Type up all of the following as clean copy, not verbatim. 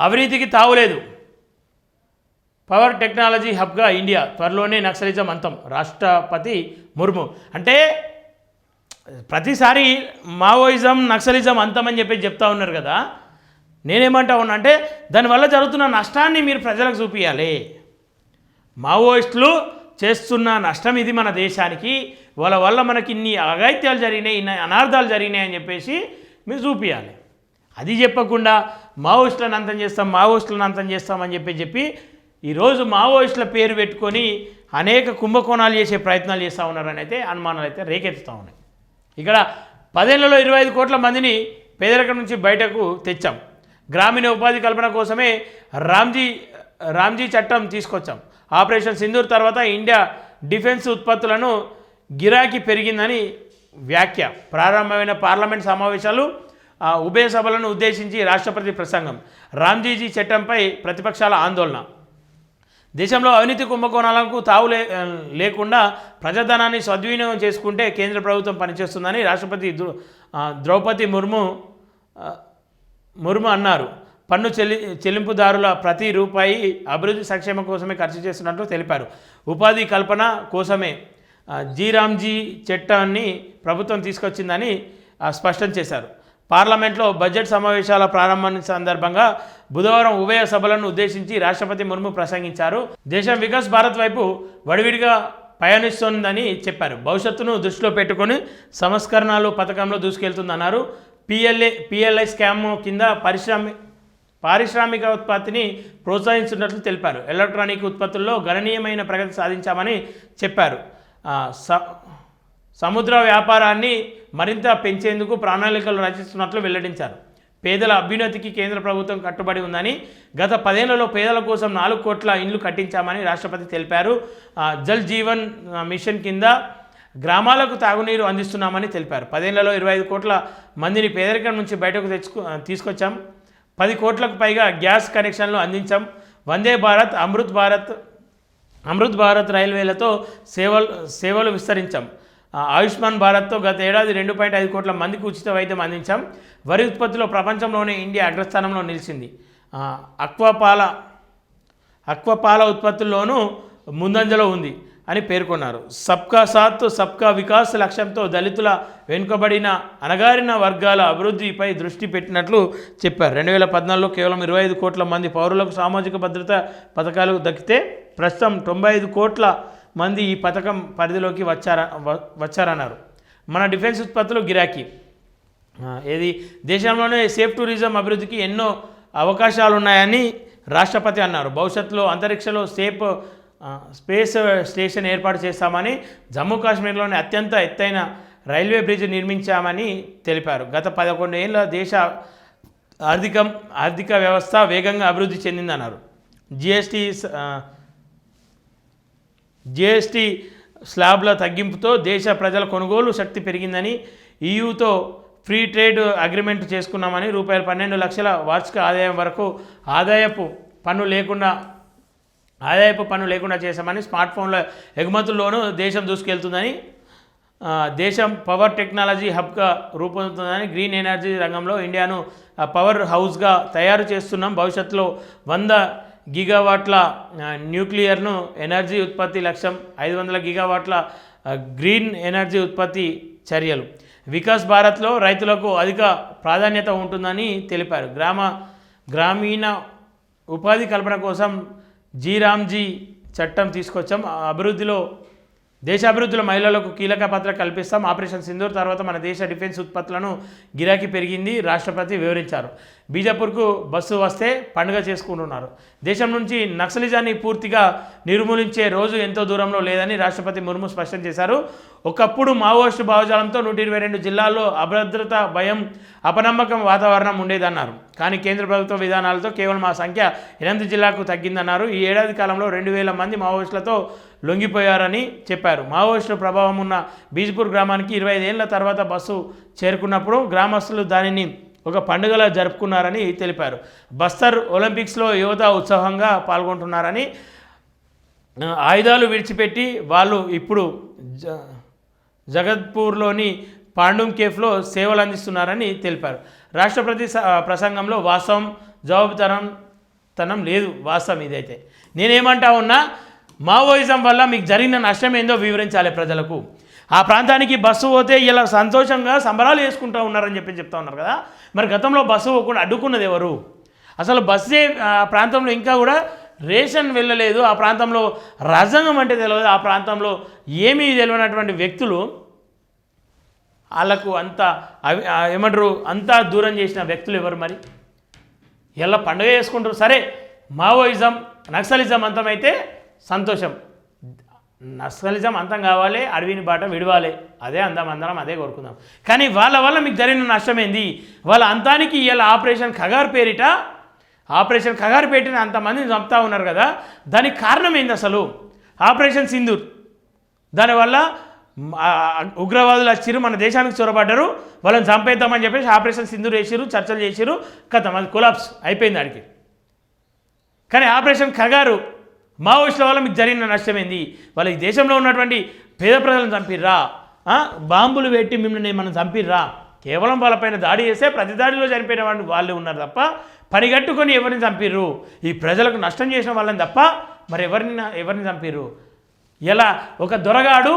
అవినీతికి తావులేదు, power technology హబ్గా India, త్వరలోనే నక్సలిజం అంతం, రాష్ట్రపతి ముర్ము. అంటే ప్రతిసారి మావోయిజం నక్సలిజం అంతమని చెప్తా ఉన్నారు కదా. నేనేమంటా ఉన్నా అంటే దానివల్ల జరుగుతున్న నష్టాన్ని మీరు ప్రజలకు చూపించాలి. మావోయిస్టులు చేస్తున్న నష్టం ఇది మన దేశానికి, వాళ్ళ వల్ల మనకి ఇన్ని అఘాయిత్యాలు జరిగినాయి, ఇన్ని అనార్థాలు జరిగినాయి అని చెప్పేసి మీరు చూపించాలి. అది చెప్పకుండా మావోయిస్టులను అంతం చేస్తామని చెప్పి ఈరోజు మావోయిస్టుల పేరు పెట్టుకొని అనేక కుంభకోణాలు చేసే ప్రయత్నాలు చేస్తూ ఉన్నారని అయితే అనుమానాలు అయితే రేకెత్తుతూ ఉన్నాయి. ఇక్కడ 10 ఏళ్లలో 25 కోట్ల మందిని పేదరికం నుంచి బయటకు తెచ్చాం. గ్రామీణ ఉపాధి కల్పన కోసమే రామ్జీ చట్టం తీసుకొచ్చాం. ఆపరేషన్ సింధూర్ తర్వాత ఇండియా డిఫెన్స్ ఉత్పత్తులను గిరాకీ పెరిగిందని వ్యాఖ్య. ప్రారంభమైన పార్లమెంట్ సమావేశాలు, ఉభయ సభలను ఉద్దేశించి రాష్ట్రపతి ప్రసంగం. రామ్జీ చట్టంపై ప్రతిపక్షాల ఆందోళన. దేశంలో అవినీతి కుంభకోణాలకు తావు లేకుండా ప్రజాధనాన్ని సద్వినియోగం చేసుకుంటే కేంద్ర ప్రభుత్వం పనిచేస్తుందని రాష్ట్రపతి ద్రౌపది ముర్ము అన్నారు. పన్ను చెల్లింపుదారుల ప్రతి రూపాయి అభివృద్ధి సంక్షేమం కోసమే ఖర్చు చేస్తున్నట్లు తెలిపారు. ఉపాధి కల్పన కోసమే రామ్జీ చట్టాన్ని ప్రభుత్వం తీసుకొచ్చిందని స్పష్టం చేశారు. పార్లమెంట్లో బడ్జెట్ సమావేశాల ప్రారంభం సందర్భంగా బుధవారం ఉభయ సభలను ఉద్దేశించి రాష్ట్రపతి ముర్ము ప్రసంగించారు. దేశం వికాస్ భారత్ వైపు వడివిడిగా పయనిస్తోందని చెప్పారు. భవిష్యత్తును దృష్టిలో పెట్టుకొని సంస్కరణలు పథకంలో దూసుకెళ్తుందన్నారు. పిఎల్ఐ స్కామ్ కింద పారిశ్రామిక ఉత్పత్తిని ప్రోత్సహించినట్లు తెలిపారు. ఎలక్ట్రానిక్ ఉత్పత్తుల్లో గణనీయమైన ప్రగతి సాధించామని చెప్పారు. సముద్ర వ్యాపారాన్ని మరింత పెంచేందుకు ప్రణాళికలు రచిస్తున్నట్లు వెల్లడించారు. పేదల అభ్యున్నతికి కేంద్ర ప్రభుత్వం కట్టుబడి ఉందని, గత 10 ఏళ్లలో పేదల కోసం 4 కోట్ల ఇండ్లు కట్టించామని రాష్ట్రపతి తెలిపారు. జల్ జీవన్ మిషన్ కింద గ్రామాలకు తాగునీరు అందిస్తున్నామని తెలిపారు. 10 ఏళ్లలో 25 కోట్ల మందిని పేదరికం నుంచి బయటకు తీసుకొచ్చాం. 10 కోట్లకు పైగా గ్యాస్ కనెక్షన్లు అందించాం. వందే భారత్, అమృత్ భారత్ రైల్వేలతో సేవలు విస్తరించాం. ఆయుష్మాన్ భారత్తో గత ఏడాది 2.5 కోట్ల మందికి ఉచిత వైద్యం అందించాం. వరి ఉత్పత్తిలో ప్రపంచంలోనే ఇండియా అగ్రస్థానంలో నిలిచింది. అక్వపాల ఉత్పత్తుల్లోనూ ముందంజలో ఉంది అని పేర్కొన్నారు. సబ్కా సాత్ సబ్కా వికాస్ లక్ష్యంతో దళితుల, వెనుకబడిన, అణగారిన వర్గాల అభివృద్ధిపై దృష్టి పెట్టినట్లు చెప్పారు. 2014లో కేవలం 25 కోట్ల మంది పౌరులకు సామాజిక భద్రత పథకాలు దక్కితే ప్రస్తుతం 95 కోట్ల మంది ఈ పథకం పరిధిలోకి వచ్చారన్నారు. మన డిఫెన్స్ ఉత్పత్తులు గిరాకీ దేశంలోనే సేఫ్ టూరిజం అభివృద్ధికి ఎన్నో అవకాశాలు ఉన్నాయని రాష్ట్రపతి అన్నారు. భవిష్యత్తులో అంతరిక్షంలో స్పేస్ స్టేషన్ ఏర్పాటు చేస్తామని, జమ్మూ కాశ్మీర్లోని అత్యంత ఎత్తైన రైల్వే బ్రిడ్జ్ నిర్మించామని తెలిపారు. గత 11 ఏళ్ళ దేశ ఆర్థిక వ్యవస్థ వేగంగా అభివృద్ధి చెందిందన్నారు. జిఎస్టీ స్లాబ్ల తగ్గింపుతో దేశ ప్రజల కొనుగోలు శక్తి పెరిగిందని, ఈయూతో ఫ్రీ ట్రేడ్ అగ్రిమెంట్ చేసుకున్నామని, రూపాయలు 12 లక్షల వార్షిక ఆదాయం వరకు ఆదాయపు పన్ను లేకుండా చేశామని, స్మార్ట్ ఫోన్ల ఎగుమతుల్లోనూ దేశం దూసుకెళ్తుందని, దేశం పవర్ టెక్నాలజీ హబ్గా రూపొందుతుందని, గ్రీన్ ఎనర్జీ రంగంలో ఇండియాను పవర్ హౌస్గా తయారు చేస్తున్నాం. భవిష్యత్తులో 100 గిగావాట్ల న్యూక్లియర్ను ఎనర్జీ ఉత్పత్తి లక్ష్యం, 500 గిగావాట్ల గ్రీన్ ఎనర్జీ ఉత్పత్తి చర్యలు. వికాస్ భారత్లో రైతులకు అధిక ప్రాధాన్యత ఉంటుందని తెలిపారు. గ్రామీణ ఉపాధి కల్పన కోసం రామ్జీ చట్టం తీసుకొచ్చాం. దేశాభివృద్ధిలో మహిళలకు కీలక పాత్ర కల్పిస్తాం. ఆపరేషన్ సింధూర్ తర్వాత మన దేశ డిఫెన్స్ ఉత్పత్తులను గిరాకీ పెరిగింది రాష్ట్రపతి వివరించారు. బీజాపూర్కు బస్సు వస్తే పండుగ చేసుకుంటున్నారు. దేశం నుంచి నక్సలిజాన్ని పూర్తిగా నిర్మూలించే రోజు ఎంతో దూరంలో లేదని రాష్ట్రపతి ముర్ము స్పష్టం చేశారు. ఒకప్పుడు మావోయిస్టు భావజాలంతో 122 జిల్లాల్లో అభద్రత, భయం, అపనమ్మకం వాతావరణం ఉండేదన్నారు. కానీ కేంద్ర ప్రభుత్వ విధానాలతో కేవలం ఆ సంఖ్య 8 జిల్లాకు తగ్గిందన్నారు. ఈ ఏడాది కాలంలో 2000 మంది మావోయిస్టులతో లొంగిపోయారని చెప్పారు. మావోయిస్టుల ప్రభావం ఉన్న బీజ్పూర్ గ్రామానికి 25 ఏళ్ల తర్వాత బస్సు చేరుకున్నప్పుడు గ్రామస్తులు దానిని ఒక పండుగలా జరుపుకున్నారని తెలిపారు. బస్తర్ ఒలింపిక్స్లో యువత ఉత్సాహంగా పాల్గొంటున్నారని, ఆయుధాలు విడిచిపెట్టి వాళ్ళు ఇప్పుడు జగత్పూర్లోని పాండుమ్ కేఫ్లో సేవలు అందిస్తున్నారని తెలిపారు. రాష్ట్రపతి ప్రసంగంలో వాస్తవం, జవాబుదారం, తనం లేదు, వాస్తవం ఇదైతే. నేనేమంటా ఉన్నా, మావోయిజం వల్ల మీకు జరిగిన నష్టం ఏందో వివరించాలి ప్రజలకు. ఆ ప్రాంతానికి బస్సు పోతే ఇలా సంతోషంగా సంబరాలు చేసుకుంటూ ఉన్నారని చెప్తా ఉన్నారు కదా. మరి గతంలో బస్సు పోకుండా అడ్డుకున్నది ఎవరు? అసలు బస్సే ఆ ప్రాంతంలో ఇంకా కూడా రేషన్ వెళ్ళలేదు, ఆ ప్రాంతంలో రాజ్యాంగం అంటే తెలియదు, ఆ ప్రాంతంలో ఏమీ తెలియనటువంటి వ్యక్తులు వాళ్ళకు అంత ఏమంటారు అంతా దూరం చేసిన వ్యక్తులు ఎవరు? మరి ఇలా పండుగ చేసుకుంటారు. సరే, మావోయిజం నక్సలిజం అంతమైతే సంతోషం, నక్సలిజం అంతం కావాలి, అడవిని బాట విడవాలి, అదే అందరం అదే కోరుకుందాం. కానీ వాళ్ళ వల్ల మీకు జరిగిన నష్టం ఏంది? వాళ్ళ అంతానికి ఇలా ఆపరేషన్ ఖగార్ పేరిట అంతమందిని చంపుతా ఉన్నారు కదా, దానికి కారణం ఏంది అసలు? ఆపరేషన్ సింధూర్, దానివల్ల ఉగ్రవాదులు వచ్చిరు, మన దేశానికి చొరబడ్డారు, వాళ్ళని చంపేద్దామని చెప్పేసి ఆపరేషన్ సింధూర్ వేసిరు, చర్చలు చేసిరు, కథం అది కొలాప్స్ అయిపోయింది ఆడికి. కానీ ఆపరేషన్ ఖగారు మావోయిస్టుల వల్ల మీకు జరిగిన నష్టం ఏంది? వాళ్ళ ఈ దేశంలో ఉన్నటువంటి పేద ప్రజలను చంపిర్రా? బాంబులు పెట్టి మిమ్మల్ని మనం చంపిర్రా? కేవలం వాళ్ళపైన దాడి చేస్తే ప్రతి దాడిలో చనిపోయిన వాళ్ళు ఉన్నారు తప్ప పనిగట్టుకొని ఎవరిని చంపిర్రు? ఈ ప్రజలకు నష్టం చేసిన వాళ్ళని తప్ప మరి ఎవరిని చంపిర్రు? ఇలా ఒక దొరగాడు,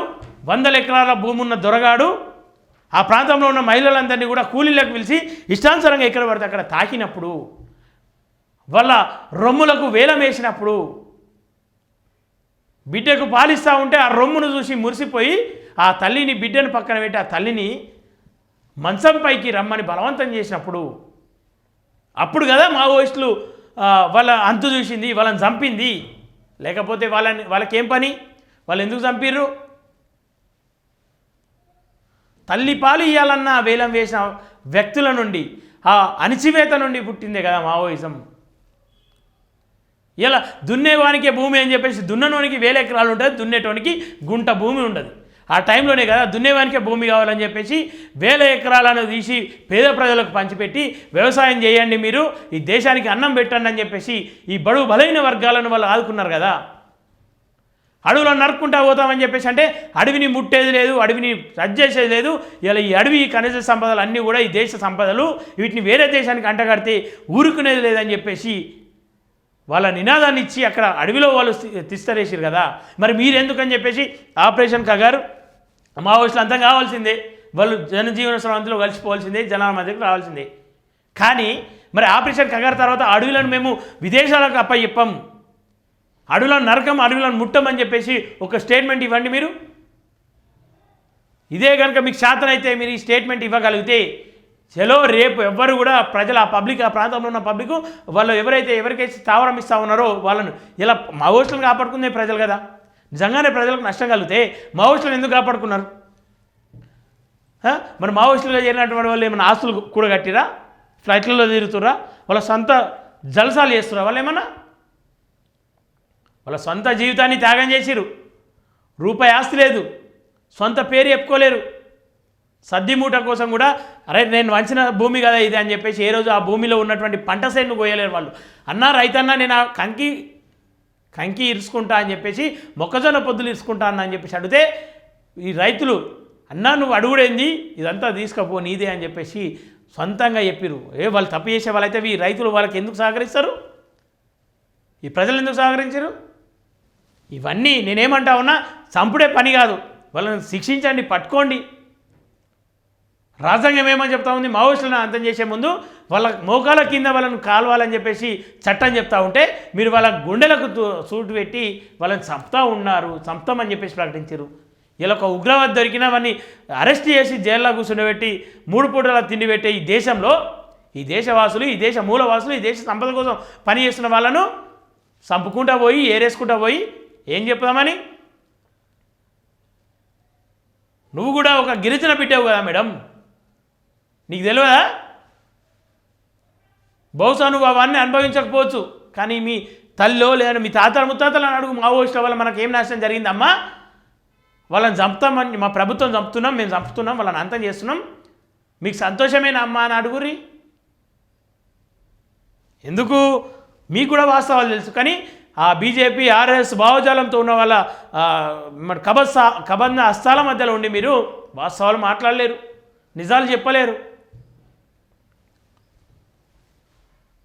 100 ఎకరాల భూమి ఉన్న దొరగాడు ఆ ప్రాంతంలో ఉన్న మహిళలందరినీ కూడా కూలీలకు పిలిచి ఇష్టానుసారంగా ఎక్కడ పడితే అక్కడ తాకినప్పుడు, వాళ్ళ రొమ్ములకు వేలం వేసినప్పుడు, బిడ్డకు పాలిస్తూ ఉంటే ఆ రొమ్మును చూసి మురిసిపోయి ఆ తల్లిని బిడ్డను పక్కన పెట్టి ఆ తల్లిని మంచం పైకి రమ్మని బలవంతం చేసినప్పుడు, అప్పుడు కదా మావోయిస్టులు వాళ్ళ అంతు చూసింది, వాళ్ళని చంపింది. లేకపోతే వాళ్ళకేం పని? వాళ్ళు ఎందుకు చంపిర్రు? తల్లి పాలు ఇవ్వాలన్న వేలం వేసిన వ్యక్తుల నుండి, ఆ అణిచివేత నుండి పుట్టిందే కదా మావోయిజం. ఇలా దున్నేవానికే భూమి అని చెప్పేసి దున్ననోనికి 1000 ఎకరాలు ఉంటుంది, దున్నేటోనికి గుంట భూమి ఉండదు. ఆ టైంలోనే కదా దున్నేవానికే భూమి కావాలని చెప్పేసి 1000 ఎకరాలను తీసి పేద ప్రజలకు పంచిపెట్టి వ్యవసాయం చేయండి, మీరు ఈ దేశానికి అన్నం పెట్టండి అని చెప్పేసి ఈ బడుగు బలైన వర్గాలను వాళ్ళు ఆదుకున్నారు కదా. అడవులను నరుక్కుంటా పోతామని చెప్పేసి అంటే అడవిని ముట్టేది లేదు, అడవిని రద్దు చేసేది లేదు. ఇలా ఈ అడవి ఖనిజ సంపదలు అన్నీ కూడా ఈ దేశ సంపదలు, వీటిని వేరే దేశానికి అంటగడితే ఊరుకునేది లేదని చెప్పేసి వాళ్ళ నినాదాన్ని ఇచ్చి అక్కడ అడవిలో వాళ్ళు తిస్తరేసారు కదా. మరి మీరెందుకని చెప్పేసి ఆపరేషన్ ఖగార్ మావోయిస్టులు అంతం కావాల్సిందే, వాళ్ళు జనజీవన స్రవంతిలో కలిసిపోవాల్సిందే, జనాల మధ్యకు రావాల్సిందే. కానీ మరి ఆపరేషన్ ఖగార్ తర్వాత అడవులను మేము విదేశాలకు అప్పచెప్పాం, అడవులను నరకం, అడవులను ముట్టమని చెప్పేసి ఒక స్టేట్మెంట్ ఇవ్వండి మీరు. ఇదే కనుక మీకు శాతనైతే మీరు ఈ స్టేట్మెంట్ ఇవ్వగలిగితే చలో రేపు ఎవ్వరు కూడా ప్రజలు ఆ పబ్లిక్, ఆ ప్రాంతంలో ఉన్న పబ్లిక్ వాళ్ళు ఎవరికైతే స్థావరం ఇస్తూ ఉన్నారో వాళ్ళను ఇలా మావోయిస్టులను కాపాడుకుందే ప్రజలు కదా. నిజంగానే ప్రజలకు నష్టం కలిగితే మావోయిస్టులను ఎందుకు కాపాడుకున్నారు? మరి మావోయిస్టులుగా చేరినటువంటి వాళ్ళు ఏమైనా ఆస్తులు కూడా కట్టిరా? ఫ్లైట్లలో తిరుగుతురా? వాళ్ళ సొంత జలసాలు చేస్తురా? వాళ్ళు ఏమన్నా వాళ్ళ సొంత జీవితాన్ని త్యాగం చేసిరు, రూపాయి ఆస్తి లేదు, సొంత పేరు చెప్పుకోలేరు. సద్దిమూట కోసం కూడా అరే నేను వంచిన భూమి కదా ఇది అని చెప్పేసి ఏ రోజు ఆ భూమిలో ఉన్నటువంటి పంట సేను కోయలేరు వాళ్ళు. అన్నా రైతన్నా నేను ఆ కంకి ఇరుచుకుంటా అని చెప్పేసి మొక్కజొన్న పొద్దులు ఇరుచుకుంటా అన్న అని చెప్పేసి అడిగితే ఈ రైతులు అన్నా నువ్వు అడుగుడేంది, ఇదంతా తీసుకపో నీదే అని చెప్పేసి సొంతంగా చెప్పిరు. వాళ్ళు తప్పు చేసే వాళ్ళైతే ఈ రైతులు వాళ్ళకి ఎందుకు సహకరిస్తారు? ఈ ప్రజలు ఎందుకు సహకరించరు? ఇవన్నీ నేనేమంటా ఉన్నా, చంపుడే పని కాదు, వాళ్ళని శిక్షించండి, పట్టుకోండి. రాజ్యాంగం ఏమని చెప్తా ఉంది? మావోయిస్టులను అంతం చేసే ముందు వాళ్ళ మోకాల కింద వాళ్ళని కాల్వాలని చెప్పేసి చట్టం చెప్తా ఉంటే మీరు వాళ్ళ గుండెలకు సూటు పెట్టి వాళ్ళని చంపుతామని చెప్పేసి ప్రకటించారు. ఇలా ఒక ఉగ్రవాది దొరికినా వాడిని అరెస్ట్ చేసి జైల్లో కూర్చుండబెట్టి 3 పూటల తిండి పెట్టే ఈ దేశంలో ఈ దేశవాసులు, ఈ దేశ మూలవాసులు, ఈ దేశ సంపద కోసం పనిచేస్తున్న వాళ్ళను చంపుకుంటా పోయి ఏరేసుకుంటా పోయి ఏం చెప్తామని? నువ్వు కూడా ఒక గిరిజన బిడ్డవు కదా మేడం, నీకు తెలియదా? బహుశా నువ్వు అవన్నీ అనుభవించకపోవచ్చు, కానీ మీ తల్లో లేదా మీ తాతల ముత్తాతలను అడుగు, మావోయిస్టుల వల్ల మనకు ఏం నష్టం జరిగిందమ్మా, వాళ్ళని చంపుతామని మా ప్రభుత్వం చంపుతున్నాం, మేము చంపుతున్నాం, వాళ్ళని అంతం చేస్తున్నాం, మీకు సంతోషమేనా అమ్మా అని అడుగురి. ఎందుకు? మీకు కూడా వాస్తవాలు తెలుసు, కానీ ఆ బీజేపీ ఆర్ఎస్ భావజాలంతో ఉన్న వాళ్ళ కబంధ హస్తాల మధ్యలో ఉండి మీరు వాస్తవాలు మాట్లాడలేరు, నిజాలు చెప్పలేరు.